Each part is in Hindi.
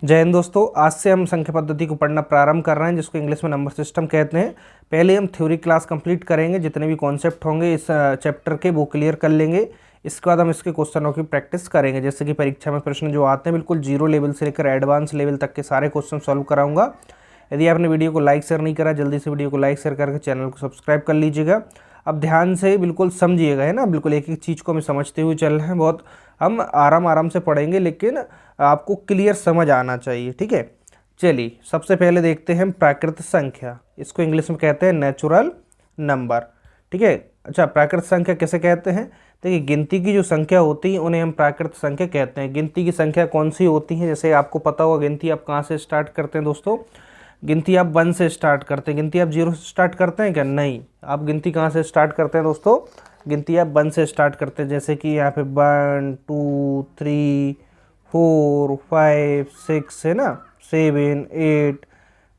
जय हिंद दोस्तों। आज से हम संख्या पद्धति को पढ़ना प्रारंभ कर रहे हैं, जिसको इंग्लिश में नंबर सिस्टम कहते हैं। पहले हम थ्योरी क्लास कंप्लीट करेंगे, जितने भी कॉन्सेप्ट होंगे इस चैप्टर के वो क्लियर कर लेंगे। इसके बाद हम इसके क्वेश्चनों की प्रैक्टिस करेंगे, जैसे कि परीक्षा में प्रश्न जो आते हैं बिल्कुल जीरो लेवल से लेकर एडवांस लेवल तक के सारे क्वेश्चन सॉल्व कराऊंगा। यदि आपने वीडियो को लाइक शेयर नहीं करा, जल्दी से वीडियो को लाइक शेयर करके चैनल को सब्सक्राइब कर लीजिएगा। अब ध्यान से बिल्कुल समझिएगा, है ना, बिल्कुल एक एक चीज़ को हमें समझते हुए चल रहे हैं। बहुत हम आराम से पढ़ेंगे, लेकिन आपको क्लियर समझ आना चाहिए, ठीक है। चलिए सबसे पहले देखते हैं प्राकृत संख्या। इसको इंग्लिश में कहते हैं नेचुरल नंबर, ठीक है। अच्छा, प्राकृत संख्या किसे कहते हैं? देखिए, गिनती की जो संख्या होती है उन्हें हम प्राकृत संख्या कहते हैं। गिनती की संख्या कौन सी होती है? जैसे आपको पता होगा, गिनती आप कहाँ से स्टार्ट करते हैं दोस्तों? गिनती आप 1 से स्टार्ट करते हैं। गिनती आप 0 से स्टार्ट करते हैं क्या? नहीं। आप गिनती कहाँ से स्टार्ट करते हैं दोस्तों? गिनती आप 1 से स्टार्ट करते हैं। जैसे कि यहाँ पे 1 2 3 4 5 6 है ना, 7 8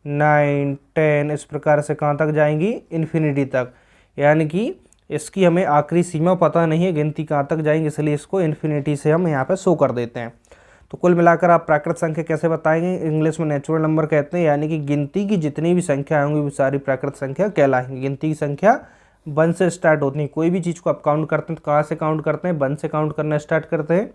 9 10, इस प्रकार से कहाँ तक जाएंगी? इन्फिनिटी तक। यानी कि इसकी हमें आखिरी सीमा पता नहीं है, गिनती कहाँ तक जाएंगी, इसलिए इसको इन्फिनिटी से हम यहाँ पे शो कर देते हैं। तो कुल मिलाकर आप प्राकृत संख्या कैसे बताएंगे? इंग्लिश में नेचुरल नंबर कहते हैं। यानी कि गिनती की जितनी भी संख्या होंगी वो सारी प्राकृत संख्या कहलाएंगी। गिनती की संख्या 1 से स्टार्ट होती है। कोई भी चीज़ को आप काउंट करते हैं तो कहाँ से काउंट करते हैं? 1 से काउंट करना स्टार्ट करते हैं।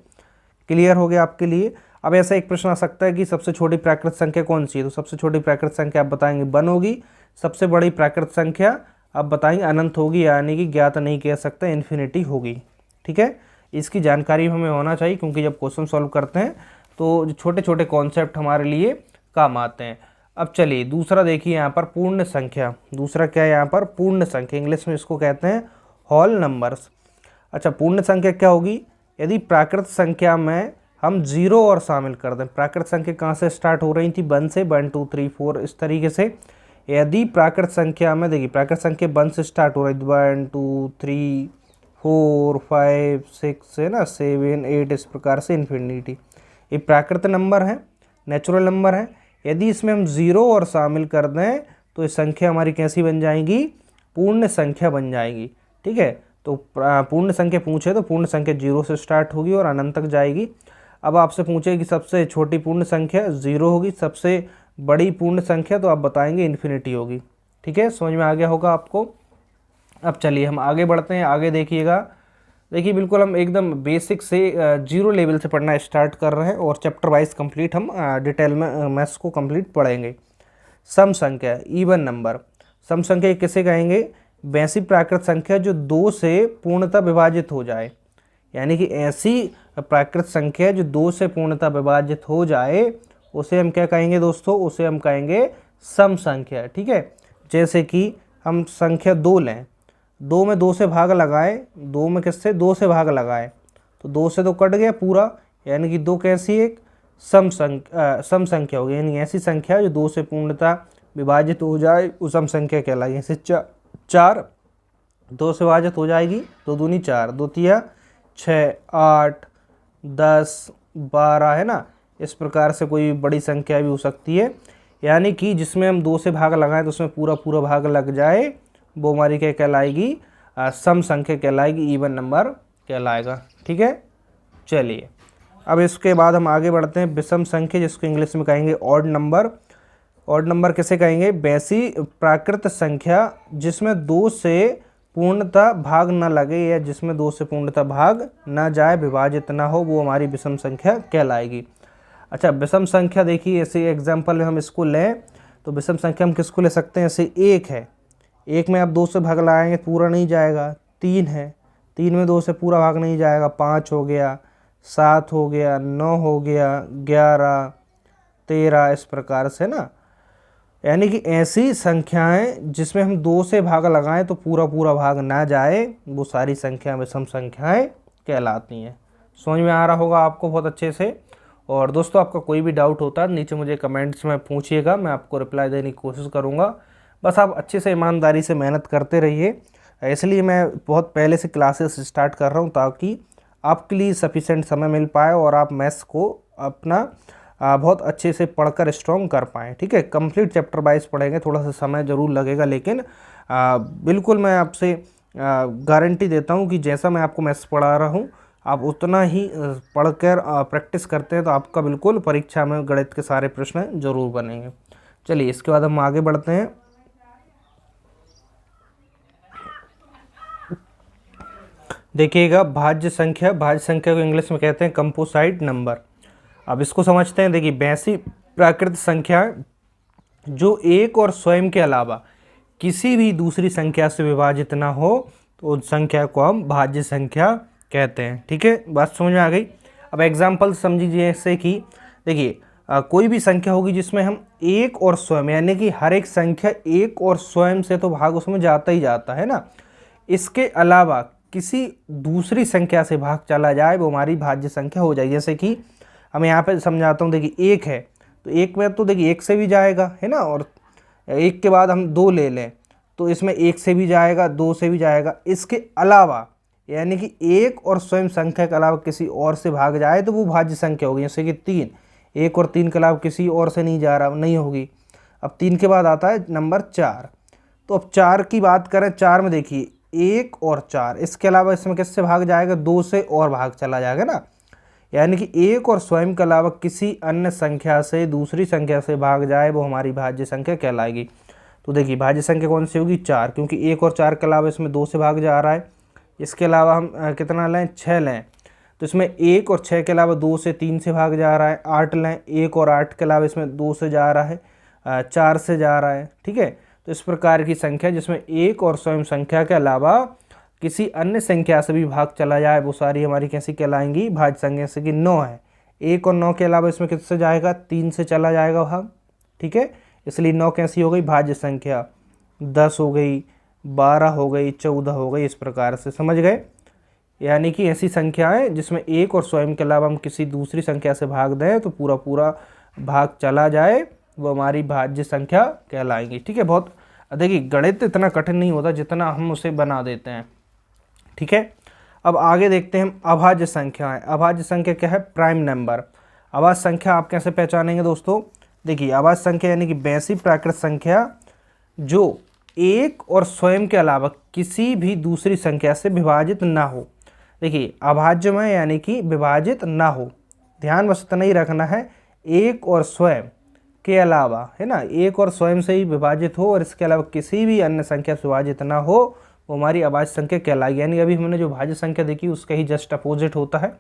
क्लियर हो गया आपके लिए? अब ऐसा एक प्रश्न आ सकता है कि सबसे छोटी प्राकृत संख्या कौन सी है? तो सबसे छोटी प्राकृत संख्या आप बताएंगे 1 होगी। सबसे बड़ी प्राकृत संख्या आप बताएंगे अनंत होगी, यानी कि ज्ञात नहीं कह सकते, इन्फिनिटी होगी, ठीक है। इसकी जानकारी हमें होना चाहिए, क्योंकि जब क्वेश्चन सॉल्व करते हैं तो जो छोटे छोटे कॉन्सेप्ट हमारे लिए काम आते हैं। अब चलिए दूसरा देखिए, यहाँ पर पूर्ण संख्या। दूसरा क्या है यहाँ पर? पूर्ण संख्या। इंग्लिश में इसको कहते हैं होल नंबर्स। अच्छा, पूर्ण संख्या क्या होगी? यदि प्राकृत संख्या में हम 0 और शामिल कर दें। प्राकृत संख्या कहाँ से स्टार्ट हो रही थी? 1 से, 1 2 3 4 इस तरीके से। यदि प्राकृत संख्या में, देखिए प्राकृत संख्या 1 से स्टार्ट हो रही थी, 1 2 3 4 5 6 है ना, 7 8 इस प्रकार से इन्फिनिटी। ये प्राकृत नंबर है, नेचुरल नंबर है। यदि इसमें हम 0 और शामिल कर दें तो ये संख्या हमारी कैसी बन जाएगी? पूर्ण संख्या बन जाएगी, ठीक है। तो पूर्ण संख्या पूछे तो पूर्ण संख्या 0 से स्टार्ट होगी और अनंत तक जाएगी। अब आपसे पूछे कि सबसे छोटी पूर्ण संख्या 0 होगी, सबसे बड़ी पूर्ण संख्या, तो आप बताएंगे इन्फिनिटी होगी, ठीक है। समझ में आ गया होगा आपको? अब चलिए हम आगे बढ़ते हैं। आगे देखिएगा, देखिए बिल्कुल हम एकदम बेसिक से 0 लेवल से पढ़ना स्टार्ट कर रहे हैं और चैप्टर वाइज कंप्लीट हम डिटेल में मैथ्स को कंप्लीट पढ़ेंगे। सम संख्या, इवन नंबर। सम संख्या किसे कहेंगे? वैसी प्राकृत संख्या जो 2 से पूर्णतः विभाजित हो जाए। यानी कि ऐसी प्राकृत संख्या जो 2 से पूर्णतः विभाजित हो जाए उसे हम क्या कहेंगे दोस्तों? उसे हम कहेंगे सम संख्या, ठीक है। जैसे कि हम संख्या 2 लें, 2 में 2 से भाग लगाए, 2 में किससे? 2 से भाग लगाए तो 2 से तो कट गया पूरा, यानी कि 2 कैसी? एक सम संख्या होगी। यानी ऐसी संख्या जो 2 से पूर्णतः विभाजित हो जाए वो सम संख्या कहलाएगी। जैसे 4 2 से विभाजित हो जाएगी, 2 दूनी 4, 2 तिया 6 8 10 12 है ना। इस प्रकार से कोई बड़ी संख्या भी हो सकती है। यानी कि जिसमें हम 2 से भाग लगाएं तो उसमें पूरा भाग लग जाए, वो हमारी क्या कहलाएगी? सम संख्या कहलाएगी, इवन नंबर कहलाएगा, ठीक है। चलिए अब इसके बाद हम आगे बढ़ते हैं। विषम संख्या, जिसको इंग्लिश में कहेंगे ऑड नंबर। ऑड नंबर किसे कहेंगे? वैसी प्राकृत संख्या जिसमें 2 से पूर्णतः भाग न लगे, या जिसमें 2 से पूर्णतः भाग न जाए, विभाजित ना हो, वो हमारी विषम संख्या कहलाएगी। अच्छा, विषम संख्या देखिए, ऐसे एग्जाम्पल में हम इसको लें तो विषम संख्या हम किसको ले सकते हैं? जैसे 1 है, 1 में आप 2 से भाग लगाएंगे पूरा नहीं जाएगा। 3 है, 3 में 2 से पूरा भाग नहीं जाएगा, 5 हो गया, 7 हो गया, 9 हो गया, 11 13 इस प्रकार से ना। यानी कि ऐसी संख्याएं जिसमें हम 2 से भाग लगाएं तो पूरा भाग ना जाए, वो सारी संख्या विषम संख्याएं कहलाती हैं। समझ में आ रहा होगा आपको बहुत अच्छे से। और दोस्तों, आपका कोई भी डाउट होता है नीचे मुझे कमेंट्स में पूछिएगा, मैं आपको रिप्लाई देने की कोशिश करूँगा। बस आप अच्छे से ईमानदारी से मेहनत करते रहिए। इसलिए मैं बहुत पहले से क्लासेस स्टार्ट कर रहा हूँ, ताकि आपके लिए सफिशेंट समय मिल पाए और आप मैथ्स को अपना बहुत अच्छे से पढ़कर स्ट्रॉन्ग कर पाएँ, ठीक है। कंप्लीट चैप्टर वाइज पढ़ेंगे, थोड़ा सा समय ज़रूर लगेगा, लेकिन बिल्कुल मैं आपसे गारंटी देता हूँ कि जैसा मैं आपको मैथ्स पढ़ा रहा हूँ आप उतना ही पढ़कर प्रैक्टिस करते हैं तो आपका बिल्कुल परीक्षा में गणित के सारे प्रश्न जरूर बनेंगे। चलिए इसके बाद हम आगे बढ़ते हैं। देखिएगा भाज्य संख्या, भाज्य संख्या को इंग्लिश में कहते हैं कंपोसाइट नंबर। अब इसको समझते हैं। देखिए वैसी प्राकृत संख्या जो एक और स्वयं के अलावा किसी भी दूसरी संख्या से विभाजित ना हो तो उस संख्या को हम भाज्य संख्या कहते हैं। ठीक है, बात समझ में आ गई। अब एग्जाम्पल समझिए, जैसे कि देखिए कोई भी संख्या होगी जिसमें हम एक और स्वयं, यानी कि हर एक संख्या एक और स्वयं से तो भाग उसमें जाता ही जाता है ना, इसके अलावा किसी दूसरी संख्या से भाग चला जाए वो हमारी भाज्य संख्या हो जाएगी। जैसे कि हम यहाँ पे समझाता हूँ। देखिए एक है तो एक में तो देखिए एक से भी जाएगा है ना, और एक के बाद हम दो ले लें तो इसमें एक से भी जाएगा, दो से भी जाएगा। इसके अलावा यानी कि एक और स्वयं संख्या के अलावा किसी और से भाग जाए तो वो भाज्य संख्या होगी। जैसे कि तीन, एक और तीन के अलावा किसी और से नहीं जा रहा, नहीं होगी। अब तीन के बाद आता है नंबर चार। तो अब चार की बात करें, चार में देखिए एक और चार, इसके अलावा इसमें किससे भाग जाएगा, दो से और भाग चला जाएगा ना। यानी कि एक और स्वयं के अलावा किसी अन्य संख्या से दूसरी संख्या से भाग जाए वो हमारी भाज्य संख्या कहलाएगी। तो देखिए भाज्य संख्या कौन सी होगी, चार, क्योंकि एक और चार के अलावा इसमें दो से भाग जा रहा है। इसके अलावा हम कितना लें, छः लें तो इसमें एक और छः के अलावा दो से तीन से भाग जा रहा है। आठ लें, एक और आठ के अलावा इसमें दो से जा रहा है, चार से जा रहा है। ठीक है, तो इस प्रकार की संख्या जिसमें एक और स्वयं संख्या के अलावा किसी अन्य संख्या से भी भाग चला जाए वो सारी हमारी कैसी कहलाएंगी, भाज्य संख्या। जैसे कि 9 है, एक और 9 के अलावा इसमें किससे जाएगा, तीन से चला जाएगा भाग। ठीक है, इसलिए 9 कैसी हो गई, भाज्य संख्या। 10 हो गई, 12 हो गई, 14 हो गई, इस प्रकार से समझ गए। यानी कि ऐसी संख्याएं जिसमें एक और स्वयं के अलावा हम किसी दूसरी संख्या से भाग दें तो पूरा पूरा भाग चला जाए वो हमारी भाज्य संख्या कहलाएंगी। ठीक है, बहुत देखिए गणित इतना कठिन नहीं होता जितना हम उसे बना देते हैं। ठीक है, अब आगे देखते हैं हम अभाज्य संख्याएं। अभाज्य संख्या क्या है, प्राइम नंबर। अभाज्य संख्या आप कैसे पहचानेंगे दोस्तों, देखिए अभाज्य संख्या यानी कि वैसी प्राकृत संख्या जो एक और स्वयं के अलावा किसी भी दूसरी संख्या से विभाजित ना हो। देखिए अभाज्य में यानी कि विभाजित ना हो, ध्यान बस इतना ही रखना है, एक और स्वयं के अलावा है ना, एक और स्वयं से ही विभाजित हो और इसके अलावा किसी भी अन्य संख्या से विभाजित ना हो वो हमारी अभाज्य संख्या कहलाएगी। यानी अभी हमने जो भाज्य संख्या देखी उसका ही जस्ट अपोजिट होता है।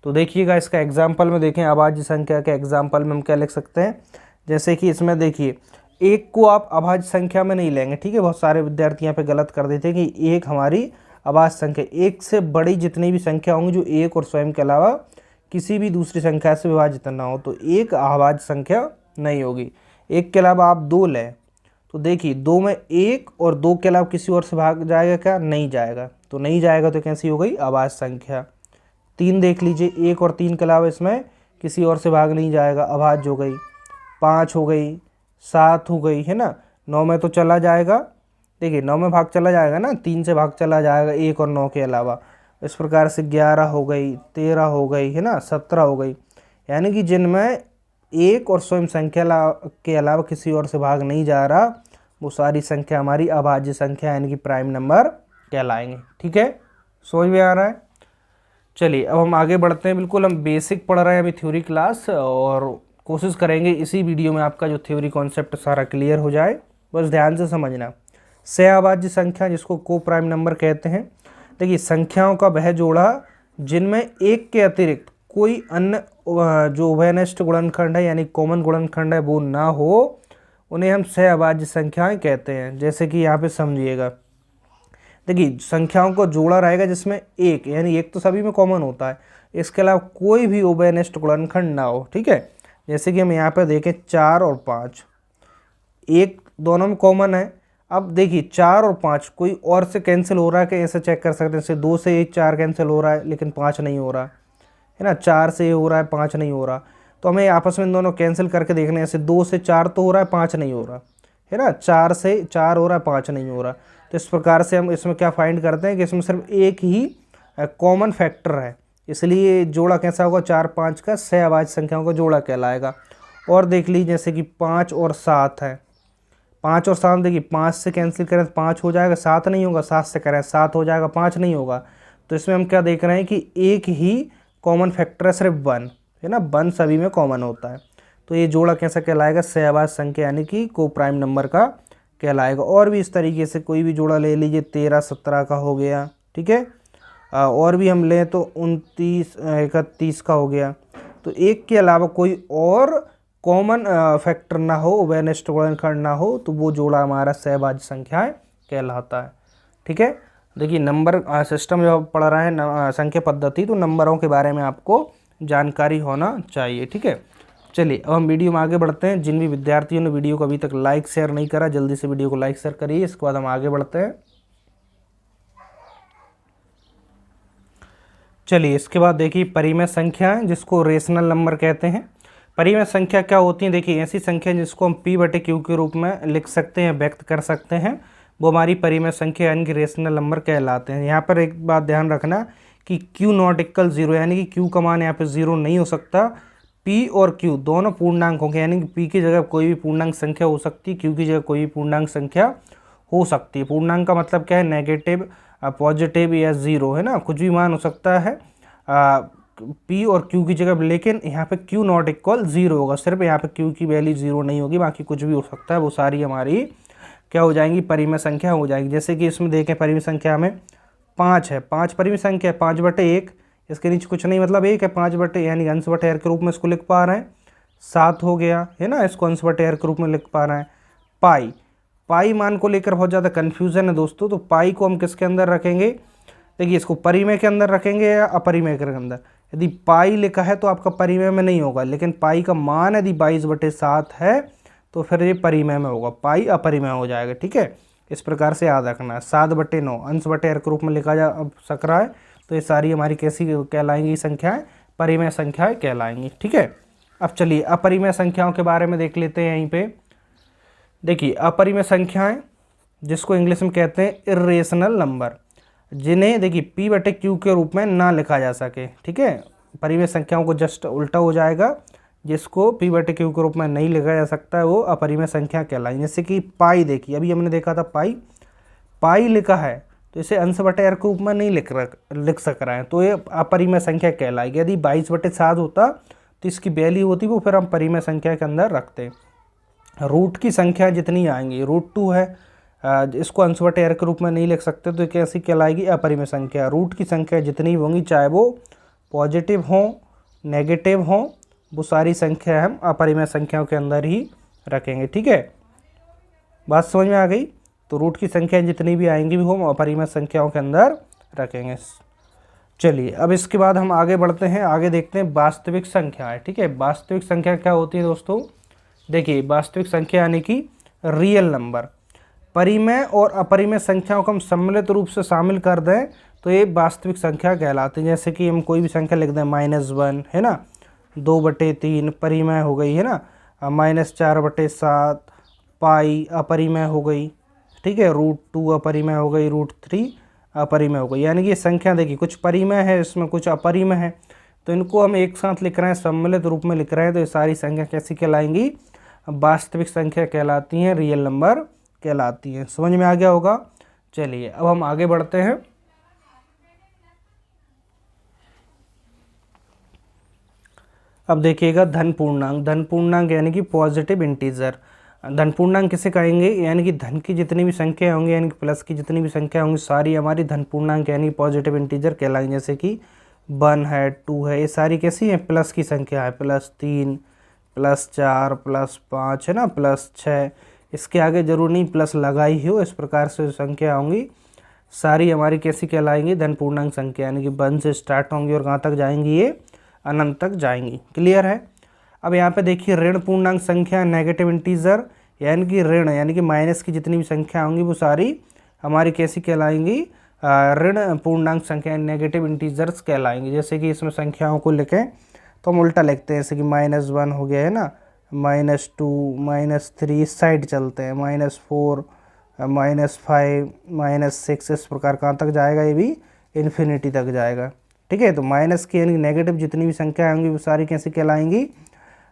तो देखिएगा इसका एग्जाम्पल में देखें, अभाज्य संख्या के एग्जाम्पल में हम क्या लिख सकते हैं। जैसे कि इसमें देखिए एक को आप अभाज्य संख्या में नहीं लेंगे। ठीक है, बहुत सारे विद्यार्थी यहाँ पे गलत कर देते हैं कि एक हमारी अभाज्य संख्या, एक से बड़ी जितनी भी संख्या होंगी जो एक और स्वयं के अलावा किसी भी दूसरी संख्या से विभाजित ना हो तो एक अभाज्य संख्या नहीं होगी। एक के अलावा आप दो लें तो देखिए दो में एक और दो के अलावा किसी और से भाग जाएगा क्या, नहीं जाएगा। तो नहीं जाएगा तो कैसी हो गई, अभाज्य संख्या। तीन देख लीजिए, एक और तीन के अलावा इसमें किसी और से भाग नहीं जाएगा, अभाज्य हो गई। पाँच हो गई, सात हो गई है ना, नौ में तो चला जाएगा, देखिए नौ में भाग चला जाएगा ना, तीन से भाग चला जाएगा एक और नौ के अलावा। इस प्रकार से 11 हो गई, 13 हो गई है ना, 17 हो गई। यानी कि जिनमें एक और स्वयं संख्या के अलावा किसी और से भाग नहीं जा रहा वो सारी संख्या हमारी अभाज्य संख्या यानी कि प्राइम नंबर कहलाएंगे। ठीक है, समझ में आ रहा है। चलिए अब हम आगे बढ़ते हैं। बिल्कुल हम बेसिक पढ़ रहे हैं अभी थ्योरी क्लास, और कोशिश करेंगे इसी वीडियो में आपका जो थ्योरी कॉन्सेप्ट सारा क्लियर हो जाए, बस ध्यान से समझना। सहअभाज्य संख्या जिसको को प्राइम नंबर कहते हैं। देखिए संख्याओं का वह जोड़ा जिनमें एक के अतिरिक्त कोई अन्य जो उभयनिष्ठ गुणनखंड है यानी कॉमन गुणनखंड है वो ना हो, उन्हें हम सहअभाज्य संख्याएं कहते हैं। जैसे कि यहाँ पे समझिएगा, देखिए संख्याओं को जोड़ा रहेगा जिसमें एक यानी एक तो सभी में कॉमन होता है, इसके अलावा कोई भी उभयनिष्ठ गुणनखंड ना हो। ठीक है, जैसे कि हम यहाँ पे देखें 4 और 5, एक दोनों में कॉमन है। अब देखिए 4 और 5 कोई और से कैंसिल हो रहा है कि ऐसे चेक कर सकते हैं, जैसे 2 से ये 4 कैंसिल हो रहा है लेकिन 5 नहीं हो रहा है ना, 4 से ये हो रहा है 5 नहीं हो रहा। तो हमें आपस में इन दोनों कैंसिल करके देखने हैं, जैसे 2 से 4 तो हो रहा है 5 नहीं हो रहा है ना, 4 से 4 हो रहा है 5 नहीं हो रहा। तो इस प्रकार से हम इसमें क्या फाइंड करते हैं कि इसमें सिर्फ एक ही कॉमन फैक्टर है, इसलिए जोड़ा कैसा होगा, 4 5 का सहअभाज्य संख्याओं का जोड़ा कहलाएगा। और देख लीजिए जैसे कि 5 और 7 है, 5 और 7 देखिए 5 से कैंसिल करें तो 5 हो जाएगा, 7 नहीं होगा, 7 से करें 7 हो जाएगा, 5 नहीं होगा। तो इसमें हम क्या देख रहे हैं कि एक ही कॉमन फैक्टर है, सिर्फ 1 है ना, 1 सभी में कॉमन होता है। तो ये जोड़ा कैसा कहलाएगा, सहवाज संख्या यानी कि को प्राइम नंबर का कहलाएगा। और भी इस तरीके से कोई भी जोड़ा ले लीजिए, 13 17 का हो गया, ठीक है। और भी हम लें तो 29 31 का हो गया। तो एक के अलावा कोई और कॉमन फैक्टर ना हो, उभयनिष्ठ गुणनखंड ना हो, तो वो जोड़ा हमारा सहभाज्य संख्या कहलाता है, ठीक है। देखिए नंबर सिस्टम जब पढ़ रहे हैं संख्या पद्धति, तो नंबरों के बारे में आपको जानकारी होना चाहिए, ठीक है। चलिए अब हम वीडियो में आगे बढ़ते हैं। जिन भी विद्यार्थियों ने वीडियो को अभी तक लाइक शेयर नहीं करा, जल्दी से वीडियो को लाइक शेयर करिए। इसके बाद हम आगे बढ़ते हैं। चलिए इसके बाद देखिए परिमेय संख्याएं, जिसको रेशनल नंबर कहते हैं। परिमेय संख्या क्या होती है, देखिए ऐसी संख्या जिसको हम P/Q के रूप में लिख सकते हैं, व्यक्त कर सकते हैं, वो हमारी परिमेय संख्या यानी कि रेशनल नंबर कहलाते हैं। यहाँ पर एक बात ध्यान रखना कि Q≠0 यानी कि Q का मान यहाँ पर 0 नहीं हो सकता। P और Q दोनों पूर्णांक होंगे, यानी कि P की जगह कोई भी पूर्णांक संख्या हो सकती है, Q की जगह कोई भी पूर्णांक संख्या हो सकती है। पूर्णांक का मतलब क्या है, नेगेटिव, पॉजिटिव या 0 है ना, कुछ भी मान हो सकता है P और Q की जगह। लेकिन यहाँ पे Q≠0 होगा, सिर्फ यहाँ पे Q की वैल्यू 0 नहीं होगी, बाकी कुछ भी हो सकता है। वो सारी हमारी क्या हो जाएंगी, परिमेय संख्या हो जाएगी। जैसे कि इसमें देखें परिमेय संख्या में 5 है, 5 परिमेय संख्या है, 5/1, इसके नीचे कुछ नहीं मतलब 1 है, 5 यानी अंश बटे हर के रूप में इसको लिख पा रहे हैं। 7 हो गया है ना, इसको अंश बटे हर के रूप में लिख पा रहे हैं। पाई मान को लेकर बहुत ज़्यादा कन्फ्यूज़न है दोस्तों, तो पाई को हम किसके अंदर रखेंगे, देखिए इसको परिमेय के अंदर रखेंगे या अपरिमेय के अंदर। यदि पाई लिखा है तो आपका परिमेय में नहीं होगा, लेकिन पाई का मान यदि 22/7 है तो फिर ये परिमेय में होगा, पाई अपरिमेय हो जाएगा, ठीक है। इस प्रकार से याद रखना है। 7/9 अंश बटे हर के रूप में लिखा जा सक रहा है, तो ये सारी हमारी कैसी कहलाएंगी संख्याएं, परिमेय संख्याएं कहलाएंगी, ठीक है। अब चलिए अपरिमेय संख्याओं के बारे में देख लेते हैं। यहीं पे देखिए अपरिमेय संख्याएं, जिसको इंग्लिश में कहते हैं इर्रेशनल नंबर, जिन्हें देखिए P/Q के रूप में ना लिखा जा सके, ठीक है। परिमेय संख्याओं को जस्ट उल्टा हो जाएगा, जिसको P/Q के रूप में नहीं लिखा जा सकता है वो अपरिमेय संख्या कहलाएंगे। जैसे कि पाई, देखिए अभी हमने देखा था पाई लिखा है, तो इसे अंश बटे हर के रूप में नहीं लिख सक रहा है, तो ये अपरिमेय संख्या कहलाएगी। यदि 22/7 होता तो इसकी वैल्यू होती, वो फिर हम परिमेय संख्या के अंदर रखते। रूट की संख्या जितनी आएंगी, √2 है, इसको अंश बटे हर के रूप में नहीं लिख सकते, तो कैसी कहलाएगी, अपरिमेय संख्या। रूट की संख्या जितनी होंगी, चाहे वो पॉजिटिव हों नेगेटिव हों, वो सारी संख्या हम अपरिमेय संख्याओं के अंदर ही रखेंगे, ठीक है। बात समझ में आ गई। तो रूट की संख्या जितनी भी आएंगी भी हम अपरिमेय संख्याओं के अंदर रखेंगे। चलिए अब इसके बाद हम आगे बढ़ते हैं, आगे देखते हैं वास्तविक संख्याएं, ठीक है। वास्तविक संख्या क्या होती है दोस्तों, देखिए वास्तविक संख्या यानी कि रियल नंबर। परिमेय और अपरिमेय संख्याओं को हम सम्मिलित रूप से शामिल कर दें तो ये वास्तविक संख्या कहलाती है। जैसे कि हम कोई भी संख्या लिख दें, -1 है ना, 2/3 परिमेय हो गई है ना, -4/7 पाई अपरिमेय हो गई, ठीक है। √2 अपरिमेय हो गई, √3 अपरिमेय हो गई। यानी कि ये संख्या देखिए कुछ परिमेय है, इसमें कुछ अपरिमेय है, तो इनको हम एक साथ लिख रहे हैं, सम्मिलित रूप में लिख रहे हैं, तो ये सारी संख्या कैसी कहलाएंगी, वास्तविक संख्या कहलाती हैं, रियल नंबर कहलाती हैं। समझ में आ गया होगा। चलिए अब हम आगे बढ़ते हैं। अब देखिएगा धन पूर्णांक। धन पूर्णांक यानी कि पॉजिटिव इंटीजर। धन पूर्णांक किसे कहेंगे, यानी कि धन की जितनी भी संख्या होंगी, यानी कि प्लस की जितनी भी संख्या होंगी, सारी हमारी धन पूर्णांक यानी पॉजिटिव इंटीजर कहलाएंगे। जैसे कि 1 है, 2 है, ये सारी कैसी है, प्लस की संख्या है, +3 +4 +5 है ना, +6, इसके आगे जरूर नहीं प्लस लगाई हो, इस प्रकार से संख्या होंगी सारी हमारी कैसी कहलाएंगी, धन पूर्णांक संख्या, यानी कि 1 से स्टार्ट होंगी और कहाँ तक जाएंगी, ये अनंत तक जाएंगी। क्लियर है। अब यहाँ पे देखिए ऋण पूर्णांक संख्या, नेगेटिव इंटीजर, यानी कि ऋण यानी कि माइनस की जितनी भी संख्या होंगी वो सारी हमारी कैसी कहलाएंगी, ऋण पूर्णांक संख्या, नेगेटिव इंटीजर्स कहलाएंगी। जैसे कि इसमें संख्याओं को लिखें तो हम उल्टा लिखते हैं, जैसे कि -1 हो गया है ना, -2 -3, इस साइड चलते हैं, -4 -5 -6, इस प्रकार कहाँ तक जाएगा, ये भी इन्फिनिटी तक जाएगा, ठीक है। तो माइनस की यानी नेगेटिव जितनी भी संख्या होंगी वो सारी कैसी कहलाएंगी,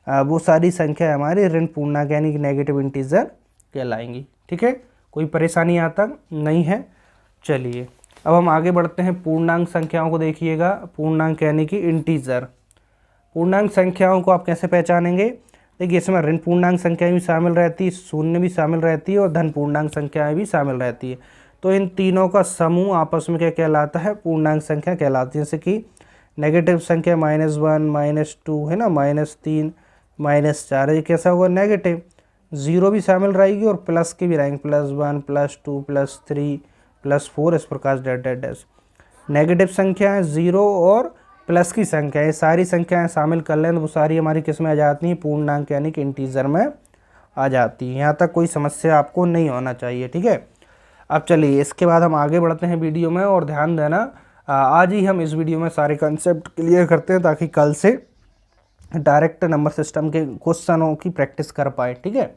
वो सारी संख्या हमारी ऋण पूर्णांक यानी कि नेगेटिव इंटीजर कहलाएंगी, ठीक है। कोई परेशानी यहाँ तक नहीं है। चलिए अब हम आगे बढ़ते हैं पूर्णांक संख्याओं को देखिएगा। पूर्णांक यानी कि इंटीजर। पूर्णांक संख्याओं को आप कैसे पहचानेंगे? देखिए इसमें ऋण पूर्णांक संख्याएं भी शामिल रहती है, शून्य भी शामिल रहती है और धन पूर्णांक संख्याएं भी शामिल रहती है। तो इन तीनों का समूह आपस में क्या कहलाता है? पूर्णांक संख्या कहलाती है। जैसे कि नेगेटिव संख्या -1, -2 है ना, -3, -4, ये कैसा होगा? नेगेटिव। जीरो भी शामिल रहेगी और प्लस की भी रहेंगे, +1, +2, +3, +4, इस प्रकार say that that dash. Negative संख्याएं, जीरो और प्लस की संख्या, ये सारी संख्याएं शामिल कर लें तो वो सारी हमारी किस में आ जाती हैं? पूर्णांक यानी कि इंटीजर में आ जाती है। यहाँ तक कोई समस्या आपको नहीं होना चाहिए, ठीक है। अब चलिए इसके बाद हम आगे बढ़ते हैं वीडियो में, और ध्यान देना आज ही हम इस वीडियो में सारे कंसेप्ट क्लियर करते हैं ताकि कल से डायरेक्ट नंबर सिस्टम के क्वेश्चनों की प्रैक्टिस कर पाए, ठीक है।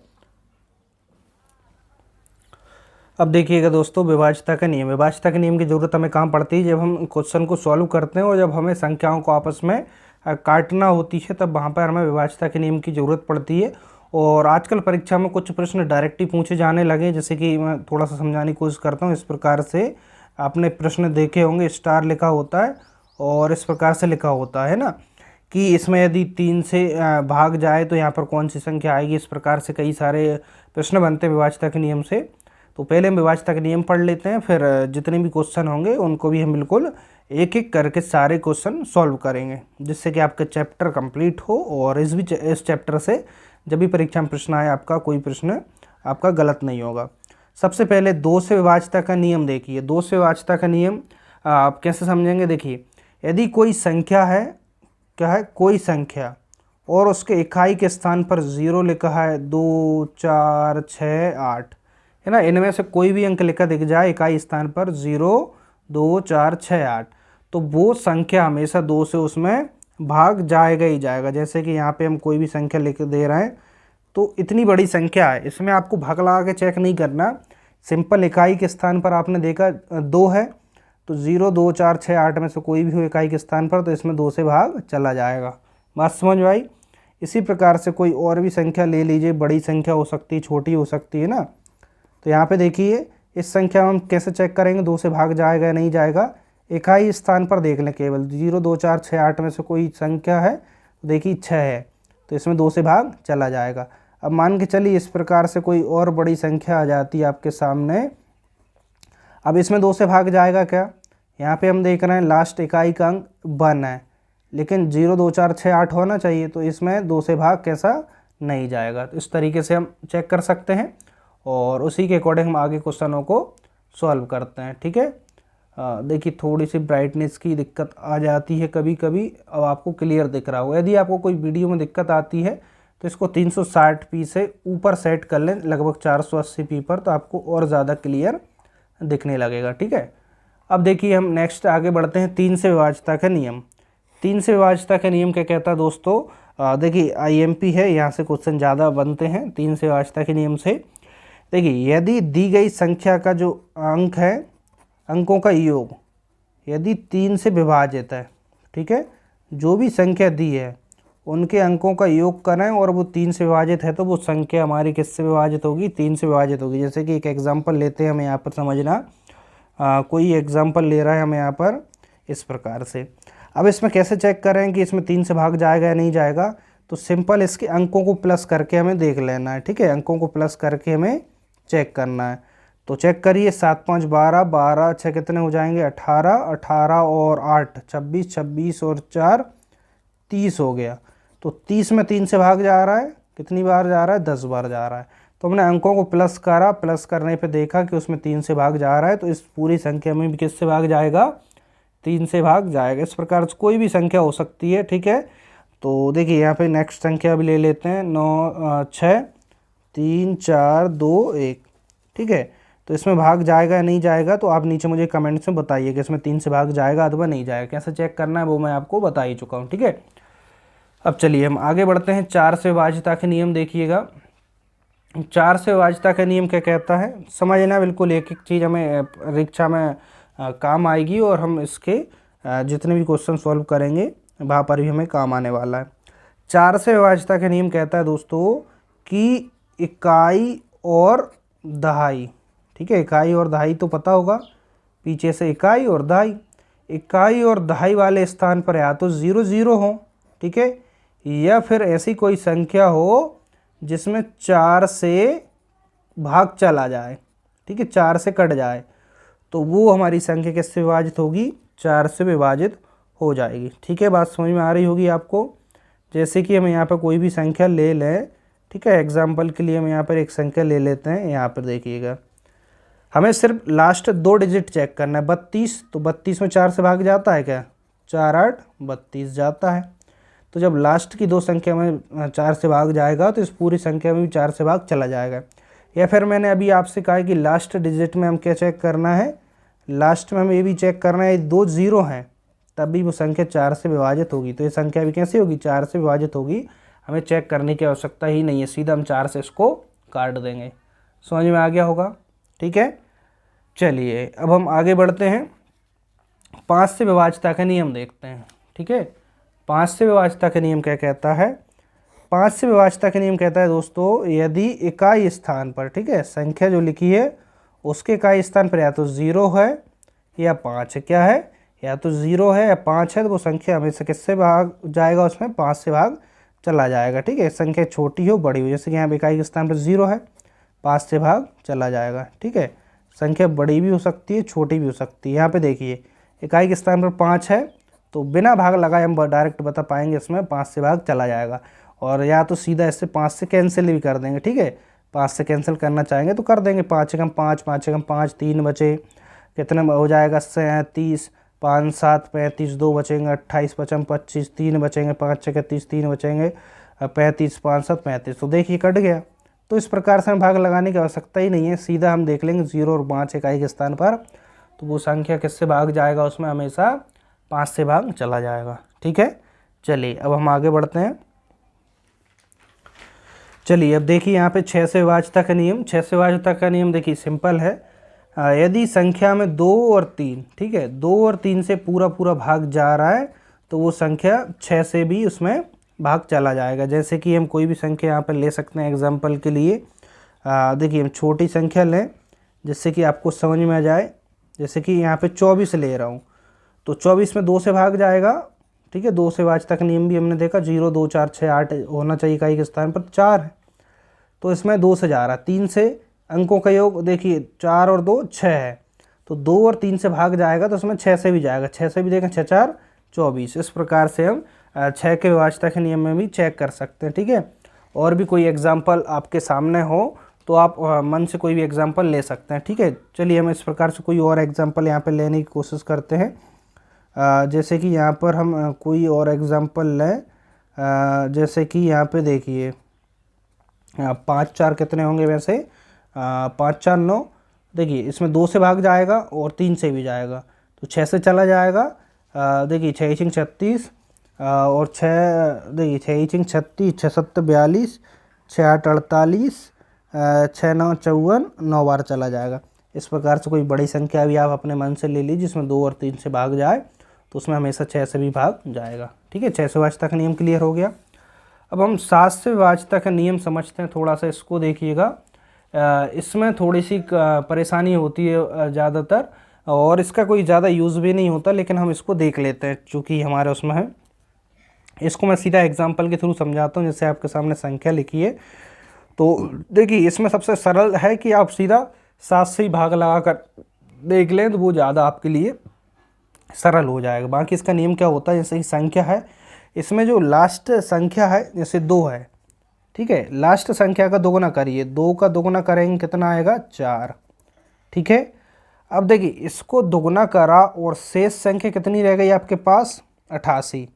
अब देखिएगा दोस्तों, विभाज्यता का नियम। विभाज्यता के नियम की ज़रूरत हमें कहाँ पड़ती है? जब हम क्वेश्चन को सॉल्व करते हैं और जब हमें संख्याओं को आपस में काटना होती है, तब वहाँ पर हमें विभाज्यता के नियम की ज़रूरत पड़ती है। और आजकल परीक्षा में कुछ प्रश्न डायरेक्ट ही पूछे जाने लगे, जैसे कि मैं थोड़ा सा समझाने की कोशिश करता हूँ। इस प्रकार से आपने प्रश्न देखे होंगे, स्टार लिखा होता है और इस प्रकार से लिखा होता है ना, कि इसमें यदि 3 से भाग जाए तो यहाँ पर कौन सी संख्या आएगी। इस प्रकार से कई सारे प्रश्न बनते हैं विभाज्यता के नियम से। तो पहले हम विभाज्यता के नियम पढ़ लेते हैं, फिर जितने भी क्वेश्चन होंगे उनको भी हम बिल्कुल एक एक करके सारे क्वेश्चन सॉल्व करेंगे, जिससे कि आपका चैप्टर कंप्लीट हो। और इस चैप्टर से जब भी परीक्षा में प्रश्न आए, आपका कोई प्रश्न आपका गलत नहीं होगा। सबसे पहले 2 से विभाज्यता का नियम देखिए। 2 से विभाज्यता का नियम आप कैसे समझेंगे? देखिए, यदि कोई संख्या है, क्या है? कोई संख्या, और उसके इकाई के स्थान पर 0 लिखा है, 2, 4, 6, 8 है ना, इनमें से कोई भी अंक लिखा दिख जाए इकाई स्थान पर 0, 2, 4, 6, 8, तो वो संख्या हमेशा 2 से उसमें भाग जाएगा ही जाएगा। जैसे कि यहाँ पे हम कोई भी संख्या लिख दे रहे हैं, तो इतनी बड़ी संख्या है, इसमें आपको भाग लगा के चेक नहीं करना। सिंपल इकाई के स्थान पर आपने देखा 2 है, तो 0, 2, 4, 6, 8 में से कोई भी हो इकाई के स्थान पर, तो इसमें 2 से भाग चला जाएगा। बात समझ में आई? इसी प्रकार से कोई और भी संख्या ले लीजिए, बड़ी संख्या हो सकती है, छोटी हो सकती है ना। तो यहाँ पे देखिए, इस संख्या में हम कैसे चेक करेंगे 2 से भाग जाएगा या नहीं जाएगा? इकाई स्थान पर देख लें, केवल 0, 2, 4, 6, 8 में से कोई संख्या है, तो देखिए 6 है, तो इसमें 2 से भाग चला जाएगा। अब मान के चलिए इस प्रकार से कोई और बड़ी संख्या आ जाती है आपके सामने, अब इसमें 2 से भाग जाएगा क्या? यहाँ पे हम देख रहे हैं लास्ट इकाई का अंक 1 है, लेकिन 0, 2, 4, 6, 8 होना चाहिए, तो इसमें 2 से भाग कैसा? नहीं जाएगा। तो इस तरीके से हम चेक कर सकते हैं और उसी के अकॉर्डिंग हम आगे क्वेश्चनों को सॉल्व करते हैं, ठीक है। देखिए थोड़ी सी ब्राइटनेस की दिक्कत आ जाती है कभी कभी, अब आपको क्लियर दिख रहा होगा। यदि आपको कोई वीडियो में दिक्कत आती है तो इसको 360p से ऊपर सेट कर लें, लगभग 480p पर, तो आपको और ज़्यादा क्लियर दिखने लगेगा, ठीक है। अब देखिए हम नेक्स्ट आगे बढ़ते हैं, 3 से विभाज्यता का नियम। 3 से विभाज्यता का नियम क्या कहता है दोस्तों? देखिए IMP है, यहाँ से क्वेश्चन ज़्यादा बनते हैं 3 से विभाज्यता के नियम से। देखिए यदि दी गई संख्या का जो अंक है, अंकों का योग यदि 3 से विभाजित है, ठीक है, जो भी संख्या दी है उनके अंकों का योग करें और वो 3 से विभाजित है, तो वो संख्या हमारी किससे विभाजित होगी? 3 से विभाजित होगी। जैसे कि एक एग्जांपल लेते हैं हमें यहाँ पर समझना, कोई एग्जांपल ले रहा है हमें यहाँ पर इस प्रकार से। अब इसमें कैसे चेक करें कि इसमें 3 से भाग जाएगा या नहीं जाएगा? तो सिंपल इसके अंकों को प्लस करके हमें देख लेना है, ठीक है। अंकों को प्लस करके हमें चेक करना है। तो चेक करिए, 7, 5, 12, 12, 6 कितने हो जाएंगे? 18, 18 और 8 26, 26 और 4 30 हो गया। तो 30 में 3 से भाग जा रहा है, कितनी बार जा रहा है? 10 बार जा रहा है। तो हमने अंकों को प्लस करा, प्लस करने पे देखा कि उसमें 3 से भाग जा रहा है, तो इस पूरी संख्या में भी किससे भाग जाएगा? 3 से भाग जाएगा। इस प्रकार से कोई भी संख्या हो सकती है, ठीक है। तो देखिए यहाँ पे नेक्स्ट संख्या भी ले लेते हैं, 9, 6, 3, 4, 2, 1, ठीक है। तो इसमें भाग जाएगा या नहीं जाएगा? तो आप नीचे मुझे कमेंट्स में बताइए कि इसमें 3 से भाग जाएगा अथवा नहीं जाएगा। कैसे चेक करना है वो मैं आपको बता ही चुका हूँ, ठीक है। अब चलिए हम आगे बढ़ते हैं, 4 से विभाज्यता के नियम देखिएगा। 4 से विभाज्यता का नियम क्या कहता है? समझना बिल्कुल, एक एक चीज़ हमें परीक्षा में काम आएगी और हम इसके जितने भी क्वेश्चन सॉल्व करेंगे वहाँ पर भी हमें काम आने वाला है। 4 से विभाज्यता का नियम कहता है दोस्तों कि इकाई और दहाई, ठीक है। इकाई और दहाई तो पता होगा, पीछे से इकाई और दहाई। इकाई और दहाई वाले स्थान पर या तो 0 0 हो, ठीक है, या फिर ऐसी कोई संख्या हो जिसमें 4 से भाग चला जाए, ठीक है, 4 से कट जाए, तो वो हमारी संख्या किससे विभाजित होगी, 4 से विभाजित हो जाएगी। ठीक है, बात समझ में आ रही होगी आपको। जैसे कि हम यहाँ पर कोई भी संख्या ले लें, ठीक है, एग्जाम्पल के लिए हम यहाँ पर एक संख्या ले लेते हैं। यहाँ पर देखिएगा, हमें सिर्फ लास्ट 2 डिजिट चेक करना है, 32, तो 32 में 4 से भाग जाता है क्या, 4 8 32 जाता है। तो जब लास्ट की 2 संख्या में 4 से भाग जाएगा तो इस पूरी संख्या में भी 4 से भाग चला जाएगा। या फिर मैंने अभी आपसे कहा कि लास्ट डिजिट में हम क्या चेक करना है, लास्ट में हमें ये भी चेक करना है 2 0 हैं, तब भी वो संख्या 4 से विभाजित होगी। तो ये संख्या भी कैसे होगी, 4 से विभाजित होगी। हमें चेक करने की आवश्यकता ही नहीं है, सीधा हम 4 से इसको काट देंगे। समझ में आ गया होगा, ठीक है। चलिए अब हम आगे बढ़ते हैं, 5 से विभाज्यता का नियम देखते हैं। ठीक है, 5 से विभाज्यता का नियम क्या कहता है, 5 से विभाज्यता का नियम कहता है दोस्तों, यदि इकाई स्थान पर, ठीक है, संख्या जो लिखी है उसके इकाई स्थान पर या तो 0 है या 5 है, क्या है, या तो 0 है या 5 है, तो वो संख्या हमेशा किससे भाग जाएगा, उसमें 5 से भाग चला जाएगा। ठीक है, संख्या छोटी हो बड़ी हो, जैसे कि यहाँ पर इकाई के स्थान पर 0 है, 5 से भाग चला जाएगा। ठीक है, संख्या बड़ी भी हो सकती है, छोटी भी हो सकती है। यहाँ पे देखिए इकाई के स्थान पर 5 है, तो बिना भाग लगाए हम डायरेक्ट बता पाएंगे इसमें 5 से भाग चला जाएगा। और या तो सीधा इससे 5 से कैंसिल भी कर देंगे। ठीक है, 5 से कैंसिल करना चाहेंगे तो कर देंगे, 5 एकम 5, 5 एकम 5, 3 बचे, कितने हो जाएगा 37, 5 7 35, 2 बचेंगे, 28 पचम 25, 3 बचेंगे, 5 6 30, 3 बचेंगे, 35, 5 7 35, तो देखिए कट गया। तो इस प्रकार से हम भाग लगाने की आवश्यकता ही नहीं है, सीधा हम देख लेंगे 0 और 5 इकाई के स्थान पर, तो वो संख्या किससे भाग जाएगा, उसमें हमेशा 5 से भाग चला जाएगा। ठीक है, चलिए अब हम आगे बढ़ते हैं। चलिए अब देखिए यहाँ पे 6 से विभाज्यता का नियम। 6 से विभाज्यता का नियम देखिए सिंपल है, यदि संख्या में 2 और 3, ठीक है, 2 और 3 से पूरा भाग जा रहा है तो वो संख्या 6 से भी उसमें भाग चला जाएगा। जैसे कि हम कोई भी संख्या यहाँ पर ले सकते हैं एग्जाम्पल के लिए, देखिए हम छोटी संख्या लें जिससे कि आपको समझ में आ जाए। जैसे कि यहाँ पे 24 ले रहा हूँ, तो 24 में 2 से भाग जाएगा। ठीक है, 2 से विभाज्यता का नियम भी हमने देखा, 0 2 4 6 8 होना चाहिए इकाई के स्थान पर, 4 है तो इसमें 2 से जा रहा है। 3 से अंकों का योग देखिए 4 और 2 6 है, तो 2 और 3 से भाग जाएगा तो उसमें 6 से भी जाएगा, 6 से भी देखें 6 4 24। इस प्रकार से हम 6 के विभाज्यता के नियम में भी चेक कर सकते हैं। ठीक है, और भी कोई एग्जाम्पल आपके सामने हो तो आप मन से कोई भी एग्जाम्पल ले सकते हैं। ठीक है, चलिए हम इस प्रकार से कोई और एग्जाम्पल यहाँ पे लेने की कोशिश करते हैं। जैसे कि यहाँ पर हम कोई और एग्जाम्पल लें, जैसे कि यहाँ पे देखिए 5 4 कितने होंगे वैसे, 5 4 9, देखिए इसमें 2 से भाग जाएगा और 3 से भी जाएगा, तो 6 से चला जाएगा। देखिए 6 6 36 और 6, देखिए 6 36, 6 7 42, 6 8 48, 6 9 54, 9 बार चला जाएगा। इस प्रकार से कोई बड़ी संख्या भी आप अपने मन से ले लीजिए जिसमें 2 और 3 से भाग जाए, तो उसमें हमेशा 6 से भी भाग जाएगा। ठीक है, 6 से विभाज्यता का नियम क्लियर हो गया। अब हम 7 से विभाज्यता का नियम समझते हैं, थोड़ा सा इसको देखिएगा। इसमें थोड़ी सी परेशानी होती है ज़्यादातर, और इसका कोई ज़्यादा यूज़ भी नहीं होता, लेकिन हम इसको देख लेते हैं चूँकि हमारे उसमें है। इसको मैं सीधा एग्जाम्पल के थ्रू समझाता हूँ। जैसे आपके सामने संख्या लिखी है, तो देखिए इसमें सबसे सरल है कि आप सीधा 7 से ही भाग लगा कर देख लें, तो वो ज़्यादा आपके लिए सरल हो जाएगा। बाकी इसका नियम क्या होता है, जैसे कि संख्या है, इसमें जो लास्ट संख्या है जैसे 2 है, ठीक है, लास्ट संख्या का दोगुना करिए, 2 का दोगुना करेंगे कितना आएगा 4। ठीक है, अब देखिए इसको दोगुना करा और शेष संख्या कितनी रह गई आपके पास 88,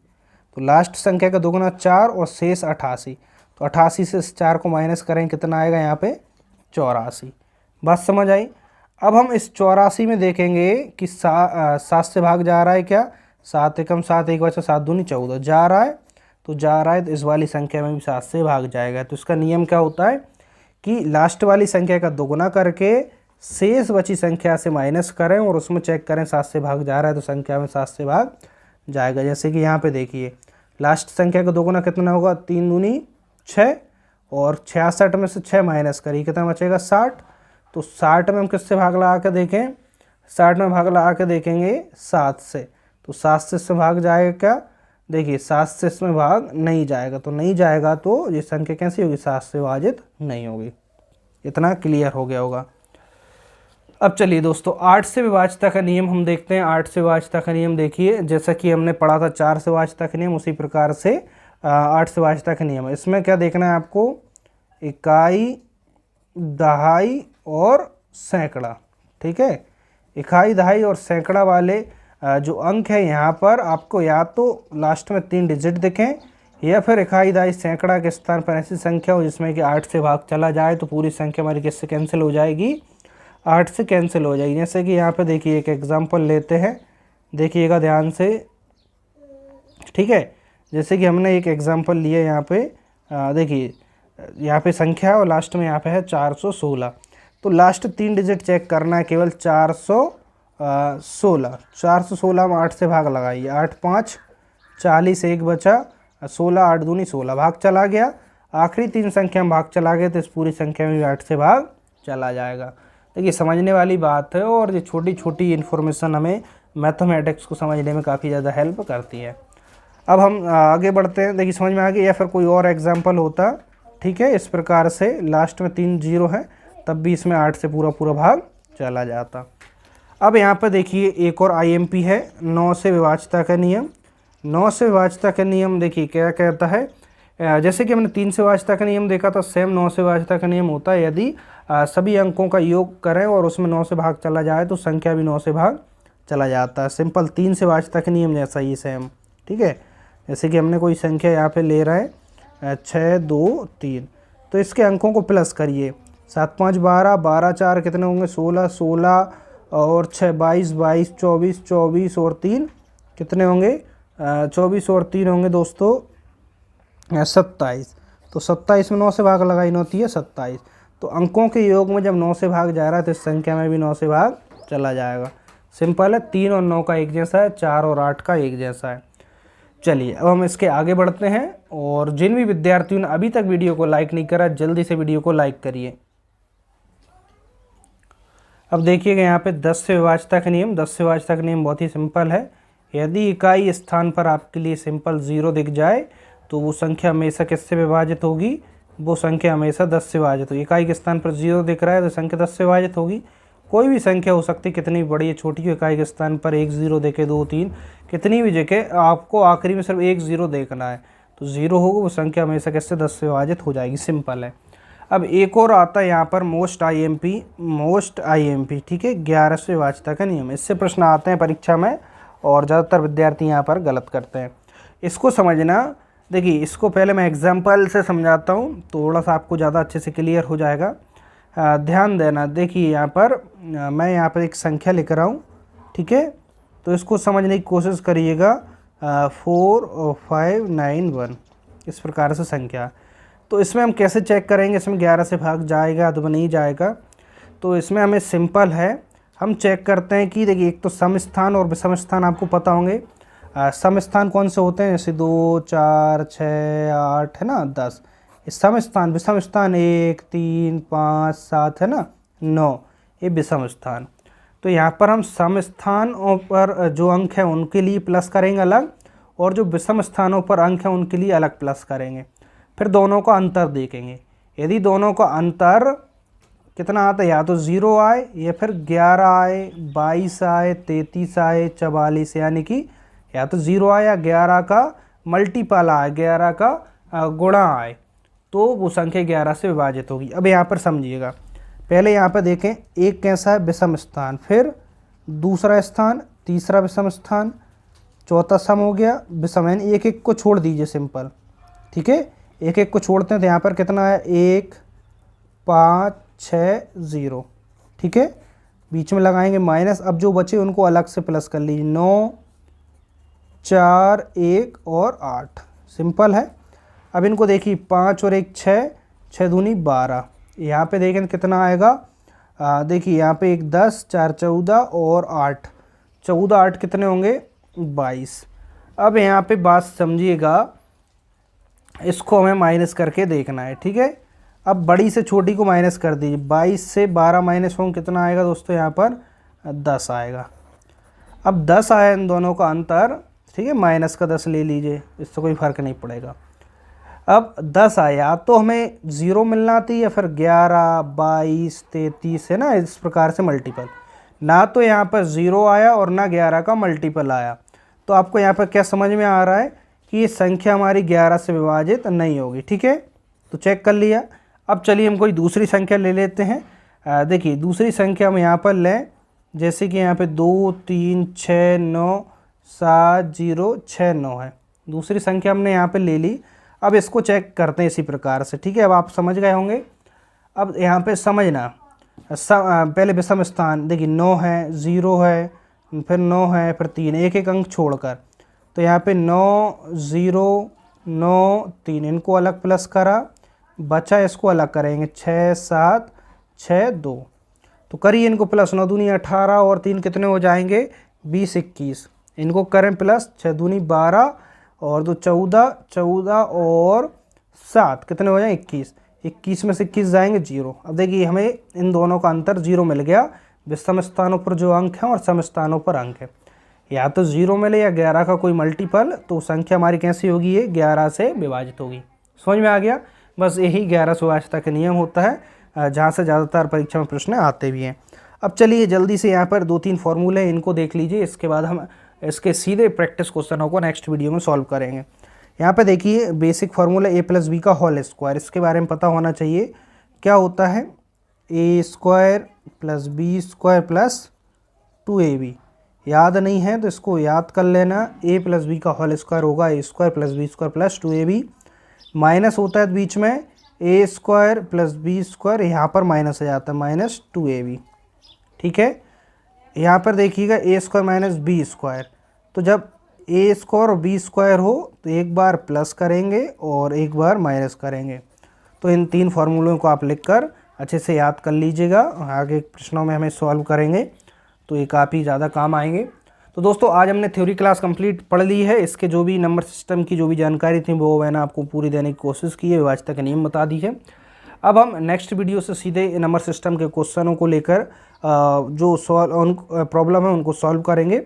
तो लास्ट संख्या का दोगुना 4 और शेष 88, तो 88 से 4 को माइनस करें कितना आएगा यहाँ पे 84। बात समझ आई। अब हम इस 84 में देखेंगे कि 7 से भाग जा रहा है क्या, 7 एकम 7, 1 बचा 7 दूनी 14 जा रहा है, तो जा रहा है तो इस वाली संख्या में भी 7 से भाग जाएगा। तो इसका नियम क्या होता है कि लास्ट वाली संख्या का दोगुना करके शेष बची संख्या से माइनस करें और उसमें चेक करें 7 से भाग जा रहा है तो संख्या में 7 से भाग जाएगा। जैसे कि यहाँ पे देखिए लास्ट संख्या का दोगुना कितना होगा, 3 दूनी 6 और 66 में से 6 माइनस करिए कितना बचेगा 60, तो 60 में हम किससे भाग लगा कर देखें, 60 में भाग लगा के देखेंगे 7 से, तो 7 से इसमें भाग जाएगा क्या, देखिए 7 से इसमें भाग नहीं जाएगा, तो नहीं जाएगा तो ये संख्या कैसी होगी, 7 से विभाजित नहीं होगी। इतना क्लियर हो गया होगा। अब चलिए दोस्तों 8 से विभाज्यता का नियम हम देखते हैं। 8 से विभाज्यता का नियम देखिए, जैसा कि हमने पढ़ा था 4 से विभाज्यता का नियम, उसी प्रकार से 8 से विभाज्यता का नियम है। इसमें क्या देखना है आपको, इकाई, दहाई और सैकड़ा, ठीक है। इकाई, दहाई और सैकड़ा वाले जो अंक है यहाँ पर आपको या तो लास्ट में 3 डिजिट दिखें, या फिर इकाई, दहाई, सैकड़ा के स्थान पर ऐसी संख्या हो जिसमें कि 8 से भाग चला जाए, तो पूरी संख्या हमारी किससे कैंसिल हो जाएगी, 8 से कैंसिल हो जाएगी। जैसे कि यहाँ पे देखिए एक एग्जांपल लेते हैं, देखिएगा ध्यान से, ठीक है। जैसे कि हमने एक एग्जांपल लिया यहाँ पे, देखिए यहाँ पे संख्या और लास्ट में यहाँ पे है 416, तो लास्ट 3 डिजिट चेक करना है केवल, 416 में 8 से भाग लगाइए, 8 5 40, 1 बचा, 16 8 दूनी 16, भाग चला गया। आखिरी 3 संख्या में भाग चला गया, तो इस पूरी संख्या में भी 8 से भाग चला जाएगा। देखिए समझने वाली बात है, और ये छोटी छोटी इन्फॉर्मेशन हमें मैथमेटिक्स को समझने में काफ़ी ज़्यादा हेल्प करती है। अब हम आगे बढ़ते हैं, देखिए समझ में आ गया, या फिर कोई और एग्जाम्पल होता, ठीक है। इस प्रकार से लास्ट में 3 0 है, तब भी इसमें 8 से पूरा भाग चला जाता। अब यहाँ पर देखिए एक और IMP है, 9 से विभाज्यता का नियम। 9 से विभाज्यता का नियम देखिए क्या कहता है, जैसे कि हमने 3 से विभाज्यता का नियम देखा था, सेम 9 से विभाज्यता का नियम होता है, यदि सभी अंकों का योग करें और उसमें 9 से भाग चला जाए तो संख्या भी 9 से भाग चला जाता है। सिंपल 3 से विभाज्यता के नियम जैसा ही सेम, ठीक है। जैसे कि हमने कोई संख्या यहाँ पे ले रहे हैं 6 2 3, तो इसके अंकों को प्लस करिए, 7 5 12, 12 4 कितने होंगे 16, 16 और 6 22, 22 24, 24 और 3 कितने होंगे 24 और 3 होंगे दोस्तों 27, तो 27 में 9 से भाग लगाई होती है 27, तो अंकों के योग में जब 9 से भाग जा रहा है तो इस संख्या में भी 9 से भाग चला जाएगा। सिंपल है, 3 और 9 का एक जैसा है, 4 और 8 का एक जैसा है। चलिए अब हम इसके आगे बढ़ते हैं, और जिन भी विद्यार्थियों ने अभी तक वीडियो को लाइक नहीं करा, जल्दी से वीडियो को लाइक करिए। अब देखिएगा यहाँ पे 10 से विभाज्यता का नियम। 10 से विभाज्यता का नियम बहुत ही सिंपल है, यदि इकाई स्थान पर आपके लिए सिंपल 0 दिख जाए तो वो संख्या हमेशा किससे विभाजित होगी, वो संख्या हमेशा 10 से विभाजित होगी। इकाई के स्थान पर 0 दिख रहा है तो संख्या 10 से विभाजित होगी। कोई भी संख्या हो सकती है, कितनी बड़ी या छोटी हो, इकाई के स्थान पर 1 0 देखे, 2 3, कितनी भी जगह आपको आखिरी में सिर्फ 1 0 देखना है, तो 0 होगा वो संख्या हमेशा किससे 10 से विभाजित हो जाएगी। सिंपल है। अब एक और आता है यहाँ पर मोस्ट IMP, ठीक है, 11 से विभाज्यता का नियम। इससे प्रश्न आते हैं परीक्षा में, और ज़्यादातर विद्यार्थी यहाँ पर गलत करते हैं। इसको समझना, देखिए इसको पहले मैं एग्जाम्पल से समझाता हूँ, थोड़ा सा आपको ज़्यादा अच्छे से क्लियर हो जाएगा। ध्यान देना, देखिए यहाँ पर मैं यहाँ पर एक संख्या लिख रहा हूँ, ठीक है, तो इसको समझने की कोशिश करिएगा। 4 5 9 1 इस प्रकार से संख्या, तो इसमें हम कैसे चेक करेंगे, इसमें 11 से भाग जाएगा तो नहीं जाएगा, तो इसमें हमें सिंपल है, हम चेक करते हैं कि देखिए एक तो सम स्थान और विषम स्थान आपको पता होंगे। सम स्थान कौन से होते हैं, जैसे 2 4 6 8 है ना 10, सम स्थान, विषम स्थान 1 3 5 7 है ना 9, ये विषम स्थान। तो यहाँ पर हम सम स्थानों पर जो अंक है उनके लिए प्लस करेंगे अलग, और जो विषम स्थानों पर अंक है उनके लिए अलग प्लस करेंगे। फिर दोनों का अंतर देखेंगे, यदि दोनों का अंतर कितना आता है, या तो 0 आए या फिर 11 आए, 22 आए, 33 आए, 44, यानी कि या तो 0 आया, 11 का मल्टीपल आए, 11 का गुणा आए, तो वो संख्या 11 से विभाजित होगी। अब यहाँ पर समझिएगा, पहले यहाँ पर देखें, एक कैसा है विषम स्थान, फिर दूसरा स्थान, तीसरा विषम स्थान, चौथा सम हो गया विषम, यानी एक एक को छोड़ दीजिए सिंपल, ठीक है, एक एक को छोड़ते हैं तो यहाँ पर कितना है 1 5 6 0, ठीक है, बीच में लगाएंगे माइनस, अब जो बचे उनको अलग से प्लस कर लीजिए, 9 4 1 और 8, सिंपल है। अब इनको देखिए 5 और 1 6, 6 दूनी 12, यहाँ पे देखें कितना आएगा, देखिए यहाँ पे 1 10, 4 14 और 8, 14 8 कितने होंगे 22। अब यहाँ पे बात समझिएगा, इसको हमें माइनस करके देखना है, ठीक है। अब बड़ी से छोटी को माइनस कर दीजिए, 22 से 12 माइनस होंगे कितना आएगा दोस्तों, यहाँ पर 10 आएगा। अब 10 आया इन दोनों का अंतर, ठीक है, माइनस का 10 ले लीजिए, इससे कोई फ़र्क नहीं पड़ेगा। अब 10 आया तो हमें 0 मिलना थी या फिर 11, 22, 33 है ना, इस प्रकार से मल्टीपल। ना तो यहाँ पर 0 आया और ना 11 का मल्टीपल आया, तो आपको यहाँ पर क्या समझ में आ रहा है कि ये संख्या हमारी 11 से विभाजित नहीं होगी। ठीक है, तो चेक कर लिया। अब चलिए हम कोई दूसरी संख्या ले लेते हैं। देखिए दूसरी संख्या हम यहाँ पर लें, जैसे कि यहाँ पे 2, 3, 6, 9, 7, 0, 6, 9 है। दूसरी संख्या हमने यहाँ पे ले ली। अब इसको चेक करते हैं इसी प्रकार से। ठीक है, अब आप समझ गए होंगे। अब यहाँ पे समझना, पहले विषम स्थान देखिए 9 है, 0 है, फिर 9 है, फिर 3, एक एक अंक छोड़कर। तो यहाँ पे 9, 0, 9, 3, इनको अलग प्लस करा, बचा इसको अलग करेंगे, 6, 7, 6, 2। तो करिए इनको प्लस, 9 दूनी 18 और 3 कितने हो जाएंगे, 20, 21। इनको करें प्लस, 6 दूनी 12 और 2 14, 14 और 7 कितने हो जाए 21। 21 में से 21 जाएंगे 0। अब देखिए हमें इन दोनों का अंतर 0 मिल गया। विषम स्थानों पर जो अंक हैं और सम स्थानों पर अंक है, या तो 0 मिले या 11 का कोई मल्टीपल, तो संख्या हमारी कैसी होगी, ये 11 से विभाजित होगी। समझ में आ गया। बस यही 11 से विभाजित का नियम होता है, जहाँ से ज़्यादातर परीक्षा में प्रश्न आते भी हैं। अब चलिए जल्दी से यहाँ पर 2-3 फॉर्मूले इनको देख लीजिए, इसके बाद हम इसके सीधे प्रैक्टिस क्वेश्चनों को नेक्स्ट वीडियो में सॉल्व करेंगे। यहाँ पे देखिए बेसिक फार्मूला a + b का होल स्क्वायर, इसके बारे में पता होना चाहिए। क्या होता है, a² + b² + 2ab। याद नहीं है तो इसको याद कर लेना। a + b का होल स्क्वायर होगा a² + b² + 2ab। माइनस होता है बीच में, a² + b², यहाँ पर माइनस आ जाता है, -2ab। ठीक है, यहाँ पर देखिएगा a² - b²। तो जब a² और b² हो तो एक बार प्लस करेंगे और एक बार माइनस करेंगे। तो इन 3 फार्मूलों को आप लिखकर अच्छे से याद कर लीजिएगा, आगे प्रश्नों में हमें सॉल्व करेंगे तो ये काफ़ी ज़्यादा काम आएंगे। तो दोस्तों आज हमने थ्योरी क्लास कंप्लीट पढ़ ली है। इसके जो भी नंबर सिस्टम की जो भी जानकारी थी वो मैंने आपको पूरी देने की कोशिश की है, विभाज्यता के नियम बता दी है। अब हम नेक्स्ट वीडियो से सीधे नंबर सिस्टम के क्वेश्चनों को लेकर जो प्रॉब्लम है उनको सॉल्व करेंगे।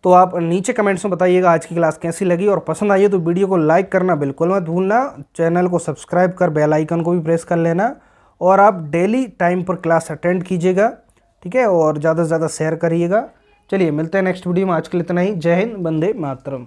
तो आप नीचे कमेंट्स में बताइएगा आज की क्लास कैसी लगी, और पसंद आई तो वीडियो को लाइक करना बिल्कुल मत भूलना। चैनल को सब्सक्राइब कर बेल आइकन को भी प्रेस कर लेना, और आप डेली टाइम पर क्लास अटेंड कीजिएगा। ठीक है, और ज़्यादा से ज़्यादा शेयर करिएगा। चलिए मिलते हैं नेक्स्ट वीडियो में, आज के लिए इतना ही। जय हिंद, वंदे मातरम।